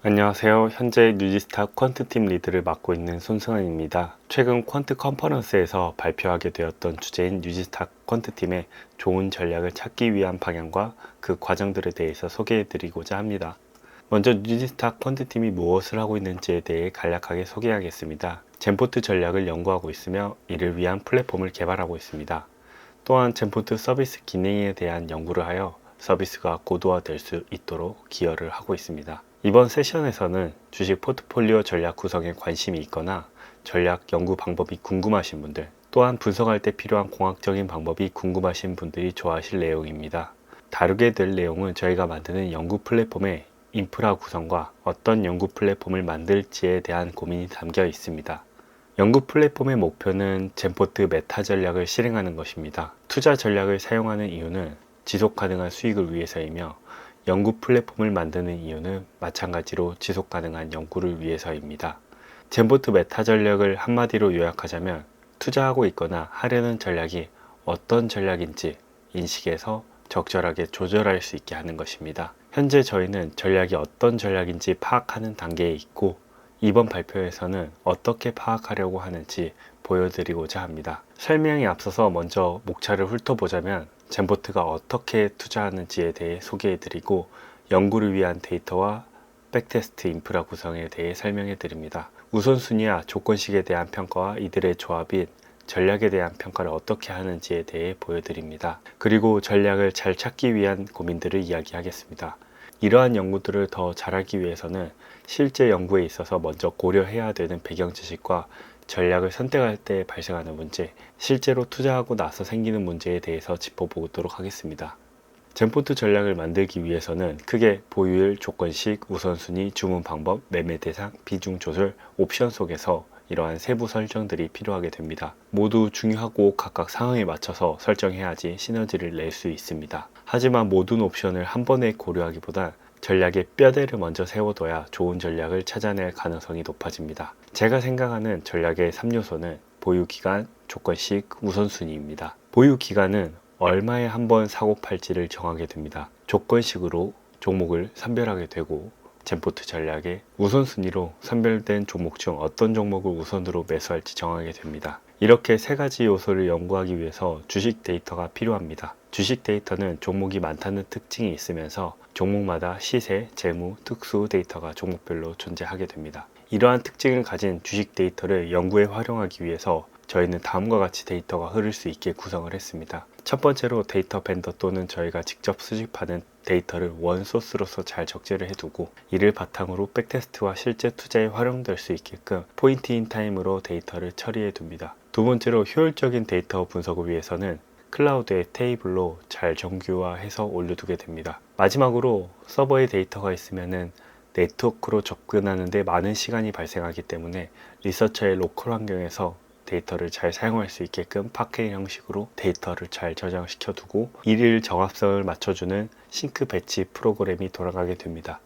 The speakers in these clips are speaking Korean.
안녕하세요. 현재 뉴지스타 퀀트팀 리드를 맡고 있는 손승환입니다. 최근 퀀트 컨퍼런스에서 발표하게 되었던 주제인 뉴지스타 퀀트팀의 좋은 전략을 찾기 위한 방향과 그 과정들에 대해서 소개해 드리고자 합니다. 먼저 뉴지스타 퀀트팀이 무엇을 하고 있는지에 대해 간략하게 소개하겠습니다. 젠포트 전략을 연구하고 있으며 이를 위한 플랫폼을 개발하고 있습니다. 또한 젠포트 서비스 기능에 대한 연구를 하여 서비스가 고도화될 수 있도록 기여를 하고 있습니다. 이번 세션에서는 주식 포트폴리오 전략 구성에 관심이 있거나 전략 연구 방법이 궁금하신 분들, 또한 분석할 때 필요한 공학적인 방법이 궁금하신 분들이 좋아하실 내용입니다. 다루게 될 내용은 저희가 만드는 연구 플랫폼의 인프라 구성과 어떤 연구 플랫폼을 만들지에 대한 고민이 담겨 있습니다. 연구 플랫폼의 목표는 젠포트 메타 전략을 실행하는 것입니다. 투자 전략을 사용하는 이유는 지속 가능한 수익을 위해서이며 연구 플랫폼을 만드는 이유는 마찬가지로 지속 가능한 연구를 위해서입니다. 젠포트 메타 전략을 한마디로 요약하자면 투자하고 있거나 하려는 전략이 어떤 전략인지 인식해서 적절하게 조절할 수 있게 하는 것입니다. 현재 저희는 전략이 어떤 전략인지 파악하는 단계에 있고 이번 발표에서는 어떻게 파악하려고 하는지 보여드리고자 합니다. 설명에 앞서서 먼저 목차를 훑어보자면 젠포트가 어떻게 투자하는지에 대해 소개해드리고 연구를 위한 데이터와 백테스트 인프라 구성에 대해 설명해드립니다. 우선순위와 조건식에 대한 평가와 이들의 조합인 전략에 대한 평가를 어떻게 하는지에 대해 보여드립니다. 그리고 전략을 잘 찾기 위한 고민들을 이야기하겠습니다. 이러한 연구들을 더 잘하기 위해서는 실제 연구에 있어서 먼저 고려해야 되는 배경 지식과 전략을 선택할 때 발생하는 문제, 실제로 투자하고 나서 생기는 문제에 대해서 짚어보도록 하겠습니다. 젠포트 전략을 만들기 위해서는 크게 보유율, 조건식, 우선순위, 주문 방법, 매매 대상, 비중 조절, 옵션 속에서 이러한 세부 설정들이 필요하게 됩니다. 모두 중요하고 각각 상황에 맞춰서 설정해야지 시너지를 낼 수 있습니다. 하지만 모든 옵션을 한 번에 고려하기보다 전략의 뼈대를 먼저 세워둬야 좋은 전략을 찾아낼 가능성이 높아집니다. 제가 생각하는 전략의 3요소는 보유기간, 조건식, 우선순위입니다. 보유기간은 얼마에 한 번 사고 팔지를 정하게 됩니다. 조건식으로 종목을 선별하게 되고 젠포트 전략의 우선순위로 선별된 종목 중 어떤 종목을 우선으로 매수할지 정하게 됩니다. 이렇게 세 가지 요소를 연구하기 위해서 주식 데이터가 필요합니다. 주식 데이터는 종목이 많다는 특징이 있으면서 종목마다 시세, 재무, 특수 데이터가 종목별로 존재하게 됩니다. 이러한 특징을 가진 주식 데이터를 연구에 활용하기 위해서 저희는 다음과 같이 데이터가 흐를 수 있게 구성을 했습니다. 첫 번째로 데이터 벤더 또는 저희가 직접 수집하는 데이터를 원소스로서 잘 적재를 해두고 이를 바탕으로 백테스트와 실제 투자에 활용될 수 있게끔 포인트 인 타임으로 데이터를 처리해 둡니다. 두 번째로 효율적인 데이터 분석을 위해서는 클라우드의 테이블로 잘 정규화해서 올려두게 됩니다. 마지막으로 서버에 데이터가 있으면은 네트워크로 접근하는 데 많은 시간이 발생하기 때문에 리서처의 로컬 환경에서 데이터를 잘 사용할 수 있게끔 파케 형식으로 데이터를 잘 저장시켜 두고 일일 정합성을 맞춰주는 싱크 배치 프로그램이 돌아가게 됩니다.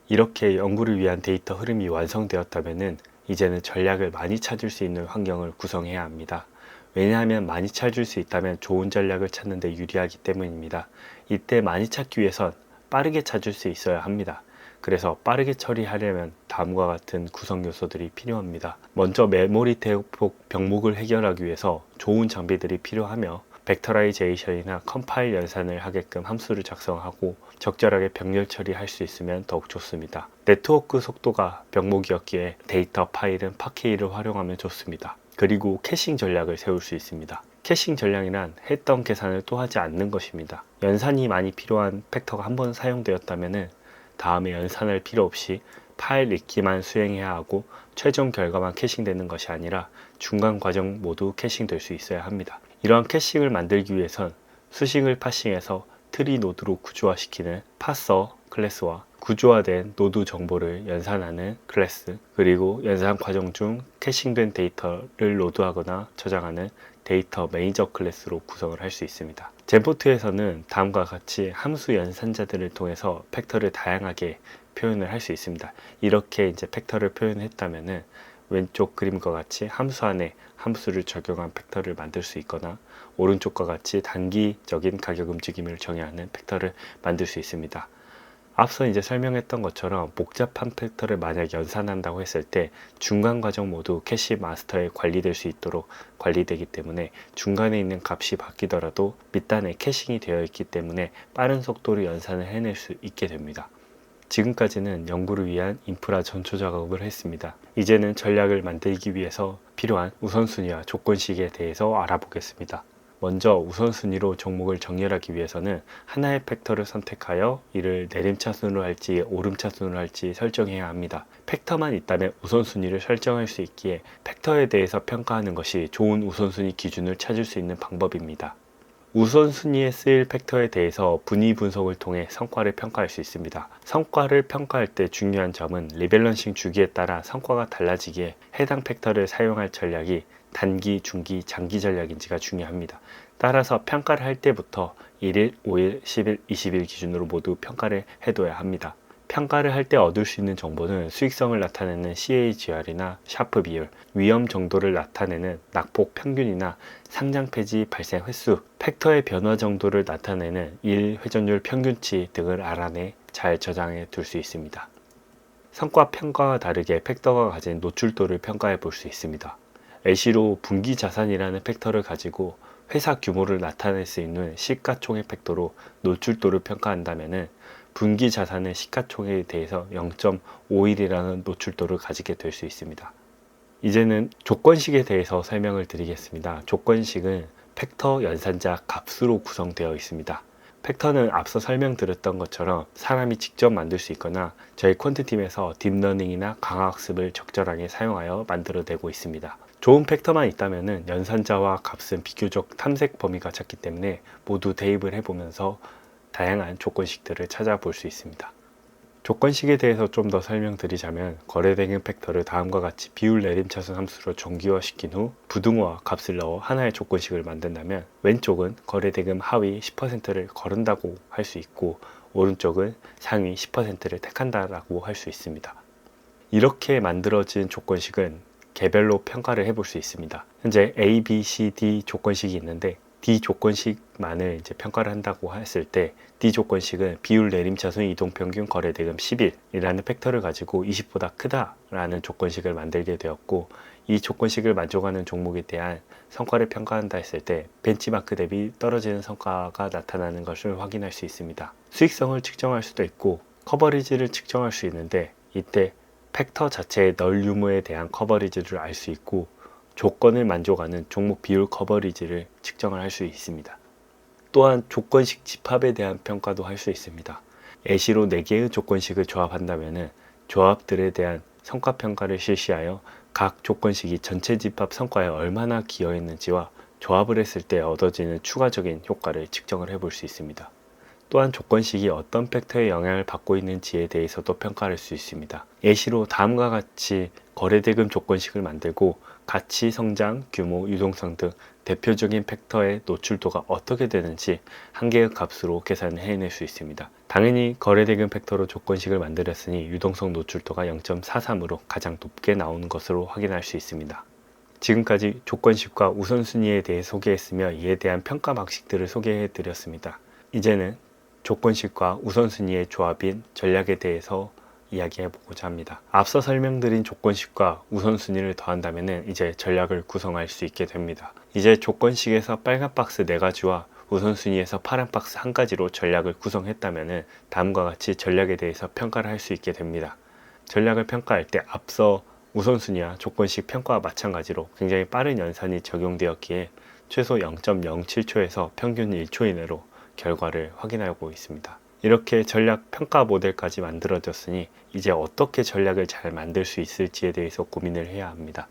이렇게 연구를 위한 데이터 흐름이 완성되었다면 이제는 전략을 많이 찾을 수 있는 환경을 구성해야 합니다. 왜냐하면 많이 찾을 수 있다면 좋은 전략을 찾는 데 유리하기 때문입니다. 이때 많이 찾기 위해선 빠르게 찾을 수 있어야 합니다. 그래서 빠르게 처리하려면 다음과 같은 구성 요소들이 필요합니다. 먼저 메모리 대폭 병목을 해결하기 위해서 좋은 장비들이 필요하며 벡터라이제이션이나 컴파일 연산을 하게끔 함수를 작성하고 적절하게 병렬 처리할 수 있으면 더욱 좋습니다. 네트워크 속도가 병목이었기에 데이터 파일은 파케이를 활용하면 좋습니다. 그리고 캐싱 전략을 세울 수 있습니다. 캐싱 전략이란 했던 계산을 또 하지 않는 것입니다. 연산이 많이 필요한 팩터가 한번 사용되었다면 다음에 연산할 필요 없이 파일 읽기만 수행해야 하고 최종 결과만 캐싱되는 것이 아니라 중간 과정 모두 캐싱될 수 있어야 합니다. 이러한 캐싱을 만들기 위해선 수식을 파싱해서 트리 노드로 구조화시키는 파서 클래스와 구조화된 노드 정보를 연산하는 클래스, 그리고 연산 과정 중 캐싱된 데이터를 로드하거나 저장하는 데이터 매니저 클래스로 구성을 할 수 있습니다. 젠포트에서는 다음과 같이 함수 연산자들을 통해서 팩터를 다양하게 표현을 할 수 있습니다. 이렇게 이제 팩터를 표현했다면은 왼쪽 그림과 같이 함수 안에 함수를 적용한 팩터를 만들 수 있거나 오른쪽과 같이 단기적인 가격 움직임을 정의하는 팩터를 만들 수 있습니다. 앞서 이제 설명했던 것처럼 복잡한 팩터를 만약 연산한다고 했을 때 중간 과정 모두 캐시 마스터에 관리될 수 있도록 관리되기 때문에 중간에 있는 값이 바뀌더라도 밑단에 캐싱이 되어 있기 때문에 빠른 속도로 연산을 해낼 수 있게 됩니다. 지금까지는 연구를 위한 인프라 전초 작업을 했습니다. 이제는 전략을 만들기 위해서 필요한 우선순위와 조건식에 대해서 알아보겠습니다. 먼저 우선순위로 종목을 정렬하기 위해서는 하나의 팩터를 선택하여 이를 내림차순으로 할지 오름차순으로 할지 설정해야 합니다. 팩터만 있다면 우선순위를 설정할 수 있기에 팩터에 대해서 평가하는 것이 좋은 우선순위 기준을 찾을 수 있는 방법입니다. 우선순위에 쓰일 팩터에 대해서 분위 분석을 통해 성과를 평가할 수 있습니다. 성과를 평가할 때 중요한 점은 리밸런싱 주기에 따라 성과가 달라지기에 해당 팩터를 사용할 전략이 단기, 중기, 장기 전략인지가 중요합니다. 따라서 평가를 할 때부터 1일, 5일, 10일, 20일 기준으로 모두 평가를 해둬야 합니다. 평가를 할 때 얻을 수 있는 정보는 수익성을 나타내는 CAGR이나 샤프 비율, 위험 정도를 나타내는 낙폭 평균이나 상장 폐지 발생 횟수, 팩터의 변화 정도를 나타내는 일 회전율 평균치 등을 알아내 잘 저장해 둘 수 있습니다. 성과 평가와 다르게 팩터가 가진 노출도를 평가해 볼 수 있습니다. 애시로 분기 자산이라는 팩터를 가지고 회사 규모를 나타낼 수 있는 시가총액 팩터로 노출도를 평가한다면 분기 자산의 시가총액에 대해서 0.51이라는 노출도를 가지게 될 수 있습니다. 이제는 조건식에 대해서 설명을 드리겠습니다. 조건식은 팩터 연산자 값으로 구성되어 있습니다. 팩터는 앞서 설명드렸던 것처럼 사람이 직접 만들 수 있거나 저희 퀀트팀에서 딥러닝이나 강화학습을 적절하게 사용하여 만들어내고 있습니다. 좋은 팩터만 있다면 연산자와 값은 비교적 탐색 범위가 작기 때문에 모두 대입을 해보면서 다양한 조건식들을 찾아볼 수 있습니다. 조건식에 대해서 좀 더 설명드리자면 거래대금 팩터를 다음과 같이 비율 내림차순 함수로 정기화시킨 후 부등호와 값을 넣어 하나의 조건식을 만든다면 왼쪽은 거래대금 하위 10%를 거른다고 할 수 있고 오른쪽은 상위 10%를 택한다라고 할 수 있습니다. 이렇게 만들어진 조건식은 개별로 평가를 해볼 수 있습니다. 현재 A, B, C, D 조건식이 있는데 D 조건식만을 이제 평가를 한다고 했을 때 D 조건식은 비율 내림차순 이동평균 거래대금 10일이라는 팩터를 가지고 20보다 크다라는 조건식을 만들게 되었고 이 조건식을 만족하는 종목에 대한 성과를 평가한다 했을 때 벤치마크 대비 떨어지는 성과가 나타나는 것을 확인할 수 있습니다. 수익성을 측정할 수도 있고 커버리지를 측정할 수 있는데 이때 팩터 자체의 널 유무에 대한 커버리지를 알 수 있고 조건을 만족하는 종목 비율 커버리지를 측정을 할 수 있습니다. 또한 조건식 집합에 대한 평가도 할 수 있습니다. 애시로 4개의 조건식을 조합한다면 조합들에 대한 성과평가를 실시하여 각 조건식이 전체 집합 성과에 얼마나 기여했는지와 조합을 했을 때 얻어지는 추가적인 효과를 측정을 해볼 수 있습니다. 또한 조건식이 어떤 팩터에 영향을 받고 있는지에 대해서도 평가할 수 있습니다. 예시로 다음과 같이 거래대금 조건식을 만들고 가치, 성장, 규모, 유동성 등 대표적인 팩터의 노출도가 어떻게 되는지 한 개의 값으로 계산을 해낼 수 있습니다. 당연히 거래대금 팩터로 조건식을 만들었으니 유동성 노출도가 0.43으로 가장 높게 나오는 것으로 확인할 수 있습니다. 지금까지 조건식과 우선순위에 대해 소개했으며 이에 대한 평가 방식들을 소개해 드렸습니다. 이제는 조건식과 우선순위의 조합인 전략에 대해서 이야기해 보고자 합니다. 앞서 설명드린 조건식과 우선순위를 더한다면 이제 전략을 구성할 수 있게 됩니다. 이제 조건식에서 빨간 박스 4가지와 우선순위에서 파란 박스 1가지로 전략을 구성했다면 다음과 같이 전략에 대해서 평가를 할 수 있게 됩니다. 전략을 평가할 때 앞서 우선순위와 조건식 평가와 마찬가지로 굉장히 빠른 연산이 적용되었기에 최소 0.07초에서 평균 1초 이내로 결과를 확인하고 있습니다. 이렇게 전략 평가 모델까지 만들어졌으니 이제 어떻게 전략을 잘 만들 수 있을지에 대해서 고민을 해야 합니다.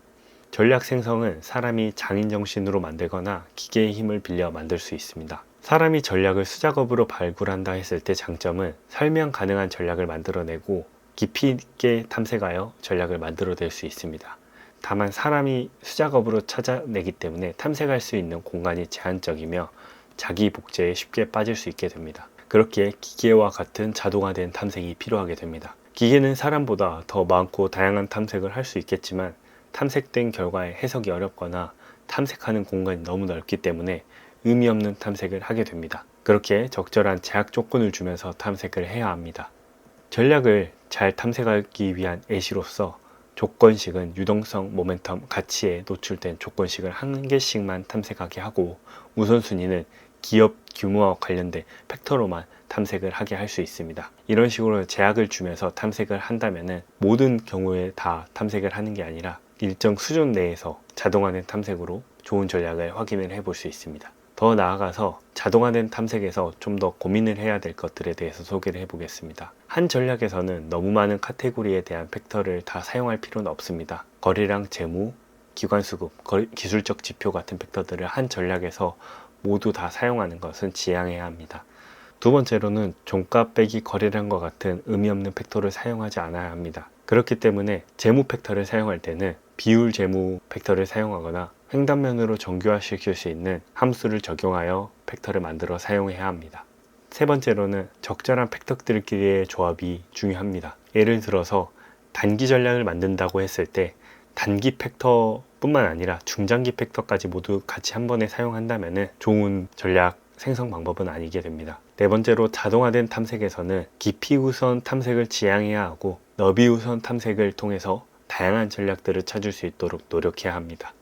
전략 생성은 사람이 장인정신으로 만들거나 기계의 힘을 빌려 만들 수 있습니다. 사람이 전략을 수작업으로 발굴한다 했을 때 장점은 설명 가능한 전략을 만들어내고 깊이 있게 탐색하여 전략을 만들어낼 수 있습니다. 다만 사람이 수작업으로 찾아내기 때문에 탐색할 수 있는 공간이 제한적이며 자기 복제에 쉽게 빠질 수 있게 됩니다. 그렇기에 기계와 같은 자동화된 탐색이 필요하게 됩니다. 기계는 사람보다 더 많고 다양한 탐색을 할 수 있겠지만 탐색된 결과의 해석이 어렵거나 탐색하는 공간이 너무 넓기 때문에 의미 없는 탐색을 하게 됩니다. 그렇게 적절한 제약 조건을 주면서 탐색을 해야 합니다. 전략을 잘 탐색하기 위한 예시로서 조건식은 유동성, 모멘텀, 가치에 노출된 조건식을 한 개씩만 탐색하게 하고, 우선순위는 기업 규모와 관련된 팩터로만 탐색을 하게 할 수 있습니다. 이런 식으로 제약을 주면서 탐색을 한다면 모든 경우에 다 탐색을 하는 게 아니라 일정 수준 내에서 자동화된 탐색으로 좋은 전략을 확인을 해 볼 수 있습니다. 더 나아가서 자동화된 탐색에서 좀 더 고민을 해야 될 것들에 대해서 소개를 해 보겠습니다. 한 전략에서는 너무 많은 카테고리에 대한 팩터를 다 사용할 필요는 없습니다. 거래량, 재무, 기관 수급, 기술적 지표 같은 팩터들을 한 전략에서 모두 다 사용하는 것은 지양해야 합니다. 두 번째로는 종가 빼기 거래량과 같은 의미 없는 팩터를 사용하지 않아야 합니다. 그렇기 때문에 재무 팩터를 사용할 때는 비율 재무 팩터를 사용하거나 횡단면으로 정교화시킬 수 있는 함수를 적용하여 팩터를 만들어 사용해야 합니다. 세 번째로는 적절한 팩터들끼리의 조합이 중요합니다. 예를 들어서 단기 전략을 만든다고 했을 때 단기 팩터 뿐만 아니라 중장기 팩터까지 모두 같이 한 번에 사용한다면 좋은 전략 생성 방법은 아니게 됩니다. 네 번째로 자동화된 탐색에서는 깊이 우선 탐색을 지향해야 하고 너비 우선 탐색을 통해서 다양한 전략들을 찾을 수 있도록 노력해야 합니다.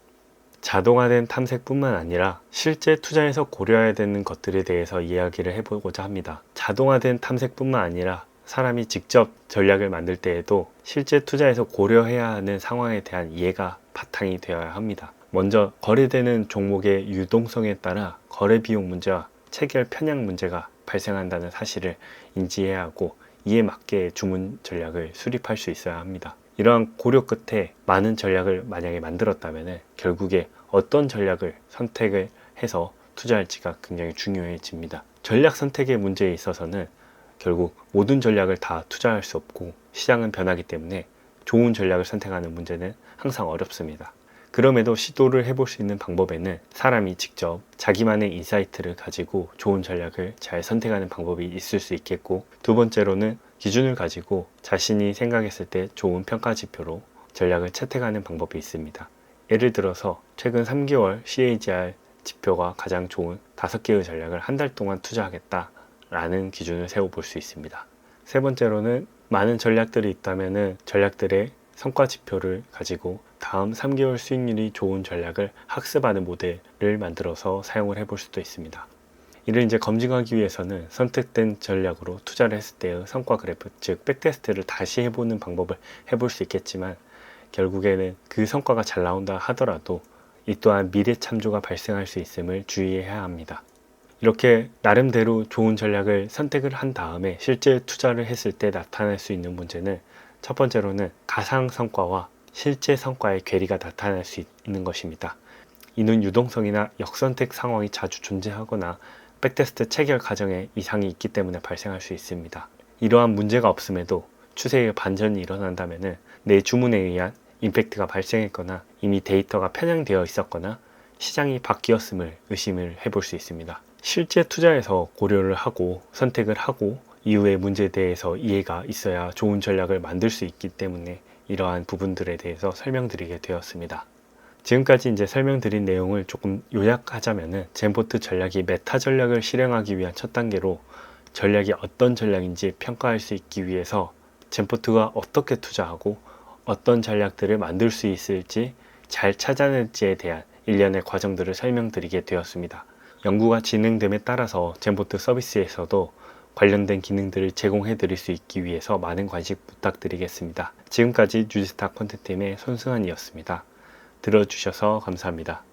자동화된 탐색뿐만 아니라 실제 투자에서 고려해야 되는 것들에 대해서 이야기를 해보고자 합니다. 자동화된 탐색뿐만 아니라 사람이 직접 전략을 만들 때에도 실제 투자에서 고려해야 하는 상황에 대한 이해가 바탕이 되어야 합니다. 먼저 거래되는 종목의 유동성에 따라 거래 비용 문제와 체결 편향 문제가 발생한다는 사실을 인지해야 하고, 이에 맞게 주문 전략을 수립할 수 있어야 합니다. 이러한 고려 끝에 많은 전략을 만약에 만들었다면 결국에 어떤 전략을 선택을 해서 투자할지가 굉장히 중요해집니다. 전략 선택의 문제에 있어서는 결국 모든 전략을 다 투자할 수 없고 시장은 변하기 때문에 좋은 전략을 선택하는 문제는 항상 어렵습니다. 그럼에도 시도를 해볼 수 있는 방법에는 사람이 직접 자기만의 인사이트를 가지고 좋은 전략을 잘 선택하는 방법이 있을 수 있겠고, 두 번째로는 기준을 가지고 자신이 생각했을 때 좋은 평가 지표로 전략을 채택하는 방법이 있습니다. 예를 들어서 최근 3개월 CAGR 지표가 가장 좋은 5개의 전략을 한 달 동안 투자하겠다 라는 기준을 세워볼 수 있습니다. 세 번째로는 많은 전략들이 있다면 전략들의 성과 지표를 가지고 다음 3개월 수익률이 좋은 전략을 학습하는 모델을 만들어서 사용을 해볼 수도 있습니다. 이를 이제 검증하기 위해서는 선택된 전략으로 투자를 했을 때의 성과 그래프, 즉 백테스트를 다시 해보는 방법을 해볼 수 있겠지만, 결국에는 그 성과가 잘 나온다 하더라도 이 또한 미래 참조가 발생할 수 있음을 주의해야 합니다. 이렇게 나름대로 좋은 전략을 선택을 한 다음에 실제 투자를 했을 때 나타날 수 있는 문제는, 첫 번째로는 가상 성과와 실제 성과의 괴리가 나타날 수 있는 것입니다. 이는 유동성이나 역선택 상황이 자주 존재하거나 백테스트 체결 과정에 이상이 있기 때문에 발생할 수 있습니다. 이러한 문제가 없음에도 추세의 반전이 일어난다면 내 주문에 의한 임팩트가 발생했거나 이미 데이터가 편향되어 있었거나 시장이 바뀌었음을 의심을 해볼 수 있습니다. 실제 투자에서 고려를 하고 선택을 하고 이후의 문제에 대해서 이해가 있어야 좋은 전략을 만들 수 있기 때문에 이러한 부분들에 대해서 설명드리게 되었습니다. 지금까지 이제 설명드린 내용을 조금 요약하자면은, 젠포트 전략이 메타 전략을 실행하기 위한 첫 단계로 전략이 어떤 전략인지 평가할 수 있기 위해서 젠포트가 어떻게 투자하고 어떤 전략들을 만들 수 있을지 잘 찾아낼지에 대한 일련의 과정들을 설명드리게 되었습니다. 연구가 진행됨에 따라서 젠포트 서비스에서도 관련된 기능들을 제공해 드릴 수 있기 위해서 많은 관심 부탁드리겠습니다. 지금까지 뉴지스타 콘텐츠팀의 손승환이었습니다. 들어주셔서 감사합니다.